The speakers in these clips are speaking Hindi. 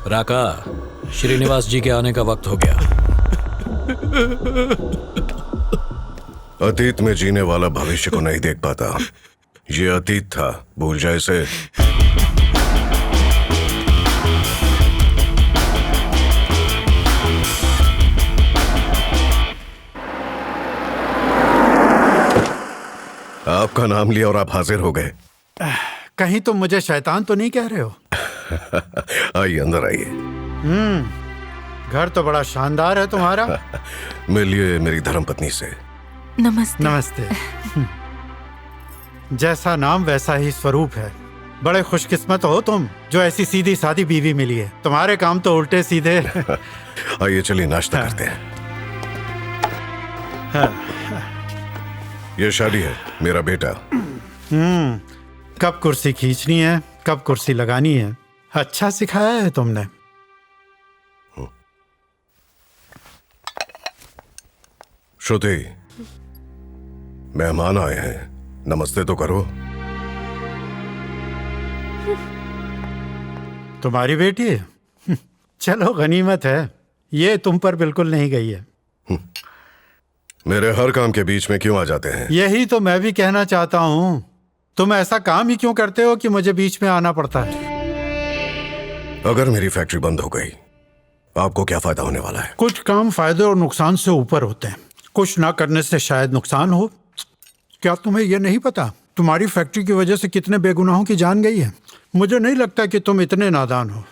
राका, श्रीनिवास जी के आने का वक्त हो गया। अतीत में जीने वाला भविष्य को नहीं देख पाता। ये अतीत था, भूल जाए इसे। आपका नाम लिया और आप हाजिर हो गए। कहीं तुम मुझे शैतान तो नहीं कह रहे हो? आइए, अंदर आइए। घर तो बड़ा शानदार है तुम्हारा। मिलिए मेरी धर्मपत्नी से। नमस्ते। नमस्ते। जैसा नाम वैसा ही स्वरूप है। बड़े खुशकिस्मत हो तुम जो ऐसी सीधी सादी बीवी मिली है। तुम्हारे काम तो उल्टे सीधे। आइए चलिए नाश्ता करते हैं। ये शादी है, मेरा बेटा। कब कुर्सी खींचनी है, कब कुर्सी लगानी है, अच्छा सिखाया है तुमने। श्रुति, मेहमान आए हैं, नमस्ते तो करो। तुम्हारी बेटी है? चलो गनीमत है, ये तुम पर बिल्कुल नहीं गई है। मेरे हर काम के बीच में क्यों आ जाते हैं? यही तो मैं भी कहना चाहता हूँ। तुम ऐसा काम ही क्यों करते हो कि मुझे बीच में आना पड़ता है? अगर मेरी फैक्ट्री बंद हो गई, आपको क्या फायदा होने वाला है? कुछ काम फायदे और नुकसान से ऊपर होते हैं। कुछ ना करने से शायद नुकसान हो। क्या तुम्हें यह नहीं पता तुम्हारी फैक्ट्री की वजह से कितने बेगुनाहों की जान गई है? मुझे नहीं लगता कि तुम इतने नादान हो।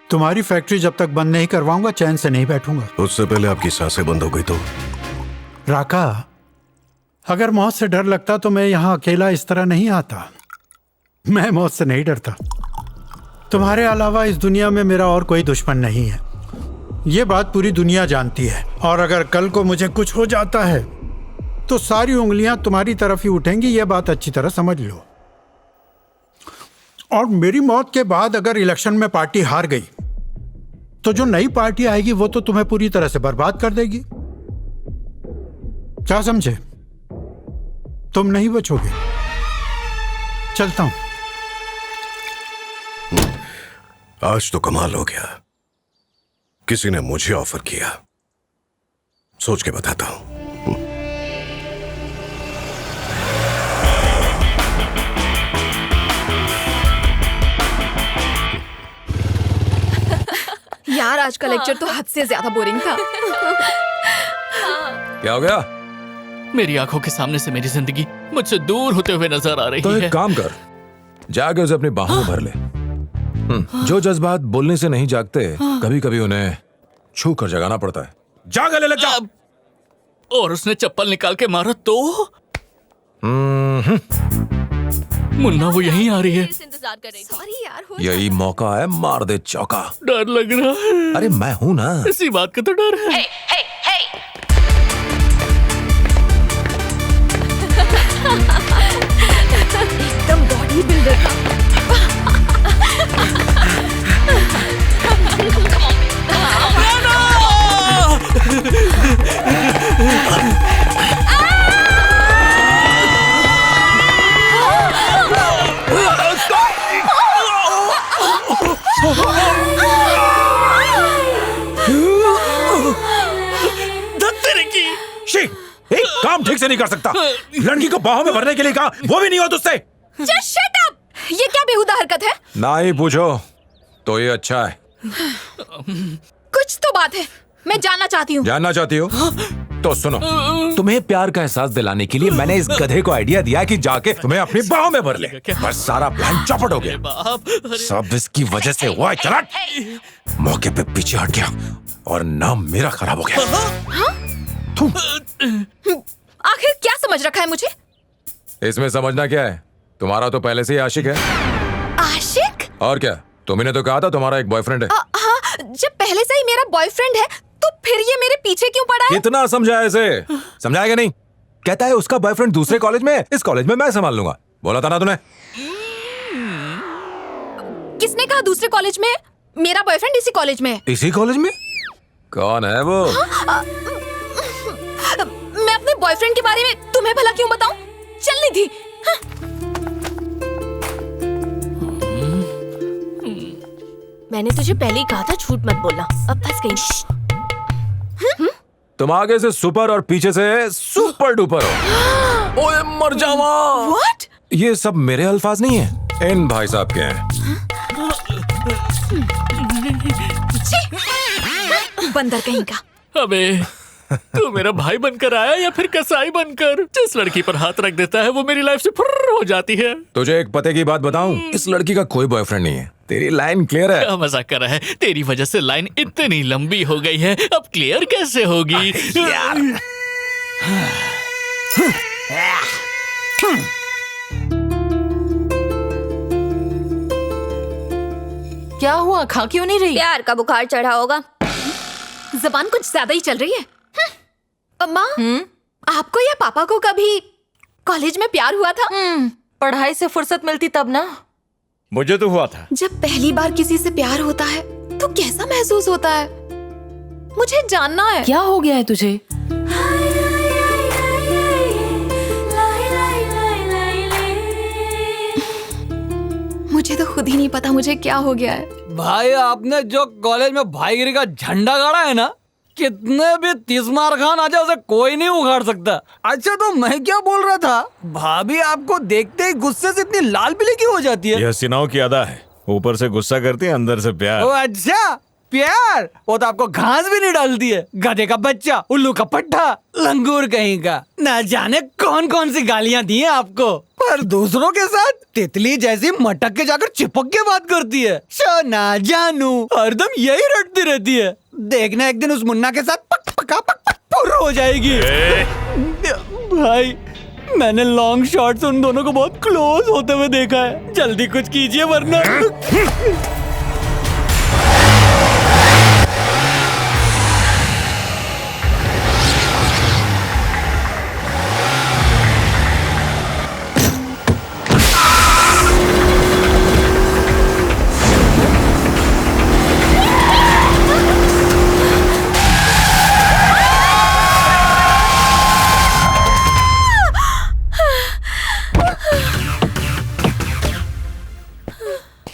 तुम्हारी फैक्ट्री जब तक बंद नहीं करवाऊंगा चैन से नहीं बैठूंगा। उससे पहले आपकी सांसें बंद हो गई तो? राका, अगर मौत से डर लगता तो मैं यहाँ अकेला इस तरह नहीं आता। मैं मौत से नहीं डरता। तुम्हारे अलावा इस दुनिया में मेरा और कोई दुश्मन नहीं है। ये बात पूरी दुनिया जानती है। और अगर कल को मुझे कुछ हो जाता है तो सारी उंगलियां तुम्हारी तरफ ही उठेंगी। ये बात अच्छी तरह समझ लो। और मेरी मौत के बाद अगर इलेक्शन में पार्टी हार गई तो जो नई पार्टी आएगी वो तो तुम्हें पूरी तरह से बर्बाद कर देगी। क्या समझे? तुम नहीं बचोगे। चलता हूं। आज तो कमाल हो गया। किसी ने मुझे ऑफर किया। सोच के बताता हूं। यार आज का लेक्चर तो हद से ज्यादा बोरिंग था। क्या हो गया? मेरी आंखों के सामने से मेरी जिंदगी मुझसे दूर होते हुए नजर आ रही तो है। एक काम कर, जाके उसे अपनी बाहों में भर ले। जो जज्बात बोलने से नहीं जागते, कभी कभी उन्हें छू कर जगाना पड़ता है। जा गले लग जा। और उसने चप्पल निकाल के मारा तो? मुन्ना वो यहीं आ रही है। सॉरी यार, हो यही मौका है, मार दे चौका। डर लग रहा है। अरे मैं हूं ना। इसी बात का तो डर है। एकदम बॉडी बिल्डर था। एक काम ठीक से नहीं कर सकता। लड़की को बाहों में भरने के लिए कहा, वो भी नहीं हो तुझसे। Just shut up! ये क्या बेहुदा हरकत है? ना ही पूछो तो ये अच्छा है। कुछ तो बात है। मैं जानना चाहती हूँ। जानना चाहती हो? तो सुनो, तुम्हें प्यार का एहसास दिलाने के लिए मैंने इस गधे को आइडिया दिया कि जाके तुम्हें अपनी बाहों में भर ले। बस सारा प्लान चौपट हो गया। सब इसकी वजह से हुआ है। चला, मौके पे पीछे हट गया और नाम मेरा खराब हो गया। आखिर क्या समझ रखा है मुझे? इसमें समझना क्या है? तुम्हारा तो पहले से ही आशिक है। आशिक? और क्या, तुम्ही तो कहा था तुम्हारा एक बॉयफ्रेंड है। हाँ, जब पहले से ही मेरा बॉयफ्रेंड है तो फिर ये मेरे पीछे क्यों पड़ा है? कितना समझाया इसे? समझाएगा नहीं? कहता है उसका बॉयफ्रेंड दूसरे कॉलेज में है, इस कॉलेज में मैं संभाल लूंगा। बोला था ना तूने? किसने कहा दूसरे कॉलेज में? मेरा बॉयफ्रेंड इसी कॉलेज में है। इसी कॉलेज में? कौन है वो? मैं अपने बॉयफ्रेंड के बारे में तुम्हें भला क्यों बताऊं? चलनी थी। मैंने तुझे पहले ही कहा था झूठ मत बोलना। अब फंस गई। तुम आगे से सुपर और पीछे से सुपर डुपर हो। ओए मर जावा। What? ये सब मेरे अल्फाज नहीं है, इन भाई साहब के हैं। बंदर कहीं का। अबे तू मेरा भाई बनकर आया या फिर कसाई बनकर? जिस लड़की पर हाथ रख देता है वो मेरी लाइफ से फुर्र हो जाती है। तुझे एक पते की बात बताऊं, इस लड़की का कोई बॉयफ्रेंड नहीं है। तेरी लाइन क्लियर है। क्या मजाक कर रहा है? तेरी वजह से लाइन इतनी लंबी हो गई है, अब क्लियर कैसे होगी? क्या हुआ, खा क्यों नहीं रही? प्यार का बुखार चढ़ा होगा। जबान कुछ ज्यादा ही चल रही है। अम्मा, आपको या पापा को कभी कॉलेज में प्यार हुआ था? पढ़ाई से फुर्सत मिलती तब ना। मुझे तो हुआ था। जब पहली बार किसी से प्यार होता है तो कैसा महसूस होता है? मुझे जानना है। क्या हो गया है तुझे? मुझे तो खुद ही नहीं पता मुझे क्या हो गया है। भाई आपने जो कॉलेज में भाईगिरी का झंडा गाड़ा है ना, कितने भी 30 मार खान आ जाए उसे कोई नहीं उखाड़ सकता। अच्छा तो मैं क्या बोल रहा था, भाभी आपको देखते ही गुस्से से इतनी लाल पीली क्यों हो जाती है? यह हसीनाओं की अदा है, ऊपर से गुस्सा करती है, अंदर से प्यार। ओ अच्छा, प्यार? वो तो आपको घास भी नहीं डालती है। गधे का बच्चा, उल्लू का पट्टा, लंगूर कहीं का। न जाने कौन कौन सी गालियां दी हैं आपको, पर दूसरों के साथ तितली जैसी मटक के जाकर चिपक के बात करती है। सोना जानू हरदम यही रटती रहती है। देखना एक दिन उस मुन्ना के साथ पक पका पक पक पुर हो जाएगी। भाई मैंने लॉन्ग शॉट से उन दोनों को बहुत क्लोज होते हुए देखा है। जल्दी कुछ कीजिए वरना।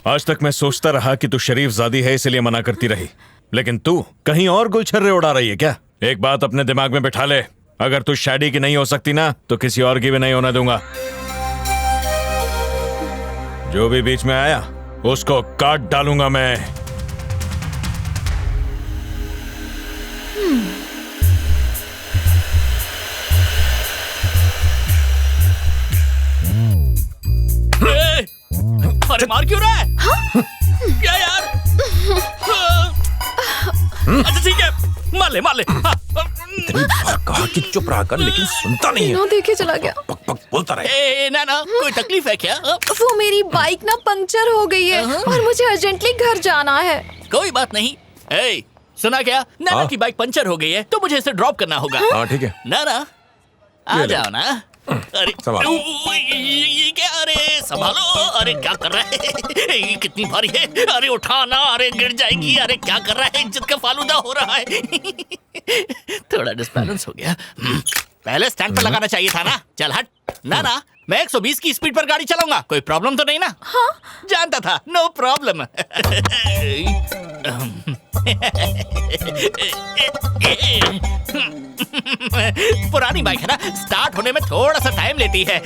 आज तक मैं सोचता रहा कि तू शरीफ ज़ादी है इसलिए मना करती रही, लेकिन तू कहीं और गुलछर्रे उड़ा रही है क्या? एक बात अपने दिमाग में बिठा ले, अगर तू शैडी की नहीं हो सकती ना तो किसी और की भी नहीं होने दूंगा। जो भी बीच में आया उसको काट डालूंगा मैं। अरे मार क्यों रहा है? क्या यार? अच्छा ठीक है, मार ले। इतनी बार कहा कि चुप रहा कर, लेकिन सुनता नहीं है। बिना देखे चला गया। पक पक बोलता रहे। ना कोई तकलीफ है क्या? वो मेरी बाइक ना पंक्चर हो गई है और मुझे अर्जेंटली घर जाना है। कोई बात नहीं। सुना क्या? नाना की बाइक पंचर हो गई है तो मुझे इसे ड्रॉप करना होगा। हाँ ठीक है। नाना आ जाओ ना। अरे संभालो। ये क्या? अरे संभालो। अरे क्या कर रहा है? ये कितनी भारी है? अरे उठाना। अरे गिर जाएगी। अरे क्या कर रहा है? इज्जत का फालूदा हो रहा है। थोड़ा डिसबैलेंस हो गया। पहले स्टैंड पर लगाना चाहिए था ना। चल हट। ना मैं 120 की स्पीड पर गाड़ी चलाऊंगा, कोई प्रॉब्लम तो नहीं ना? हाँ जानता था, नो प्रॉब्लम। पुरानी बाइक है ना, स्टार्ट होने में थोड़ा सा टाइम लेती है।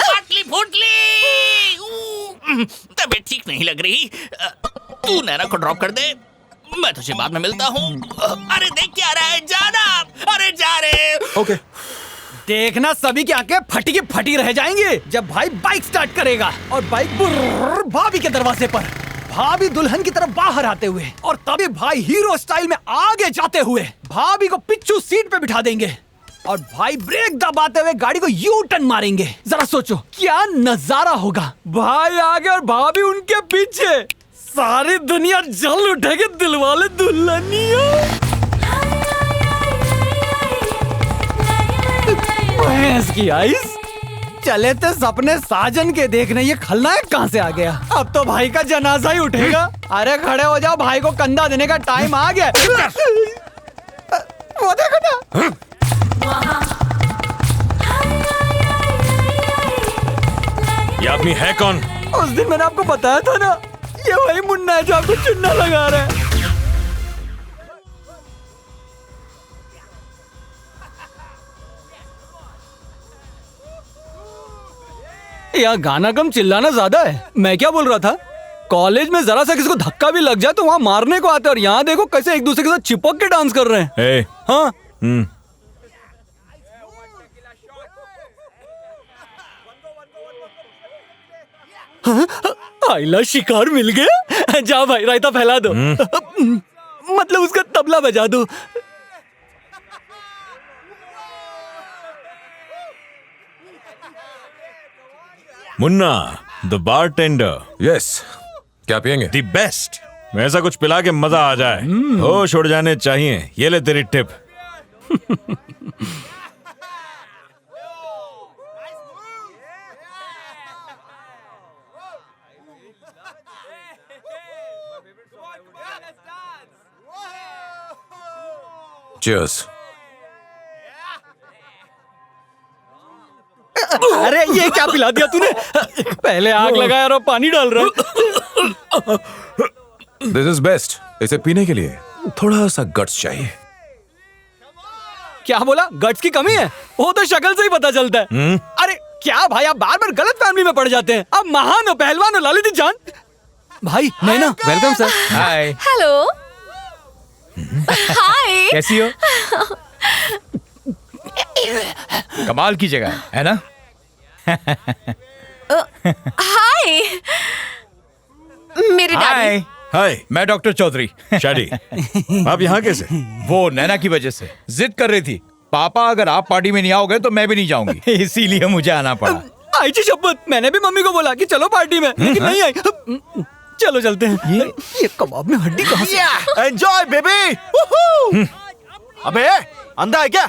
आटली फुटली। तबीयत ठीक नहीं लग रही। तू नैना को ड्रॉप कर दे, मैं तुझे बाद में मिलता हूँ। अरे देख क्या रहा है, जाना। अरे जा रे। ओके। देखना सभी की आंखें फटी की फटी रह जाएंगी जब भाई बाइक स्टार्ट करेगा और बाइक भाभी के दरवाजे पर, भाभी दुल्हन की तरफ बाहर आते हुए और तभी भाई हीरो स्टाइल में आगे जाते हुए भाभी को पिच्छू सीट पे बिठा देंगे और भाई ब्रेक दबाते हुए गाड़ी को यू टर्न मारेंगे। जरा सोचो क्या नजारा होगा। भाई आगे और भाभी उनके पीछे, सारी दुनिया जल उठेगी दिलवाले दुल्हनिया। की आइस चले थे सपने साजन के देखने, ये खलनायक कहाँ से आ गया? अब तो भाई का जनाजा ही उठेगा। अरे खड़े हो जाओ, भाई को कंधा देने का टाइम आ गया। वो देखो ना। ये आदमी है कौन? उस दिन मैंने आपको बताया था ना, ये वही मुन्ना है जो आपको चुन्ना लगा रहा है। यहाँ गाना कम चिल्लाना ज्यादा है। मैं क्या बोल रहा था, कॉलेज में जरा सा किसी को धक्का भी लग जाए तो वहाँ मारने को आते हैं, और यहाँ देखो कैसे एक दूसरे के साथ चिपक के डांस कर रहे हैं। ए, हाँ आइला शिकार मिल गया। जा भाई रायता फैला दो। मतलब उसका तबला बजा दो। Munna the bartender. यस, क्या पियेंगे? The best. ऐसा कुछ पिला के मजा आ जाए, होश उड़ जाने चाहिए। ये ले तेरी टिप। Cheers. अरे ये क्या पिला दिया तूने? पहले आग लगाया और पानी डाल रहा है। This is best. इसे पीने के लिए थोड़ा सा गट्स चाहिए। क्या बोला? गट्स की कमी है? वो तो शक्ल से ही पता चलता है। अरे क्या भाई, आप बार बार गलत फैमिली में पड़ जाते हैं। अब महान हो, पहलवान हो, लालित जान। भाई नैना, वेलकम सर। हाय, हेलो। हाय। कैसी हो? कमाल की जगह है ना? हाय। मेरे डैडी। हाय, हाय, मैं डॉक्टर चौधरी। शादी। आप यहाँ कैसे? वो नैना की वजह से जिद कर रही थी, पापा अगर आप पार्टी में नहीं आओगे तो मैं भी नहीं जाऊंगी। इसीलिए मुझे आना पड़ा। आई जी शपथ, मैंने भी मम्मी को बोला कि चलो पार्टी में, लेकिन नहीं आई। चलो चलते हैं। ये कबाब में हड्डी कहाँ से? Enjoy baby. अबे अंधा है क्या?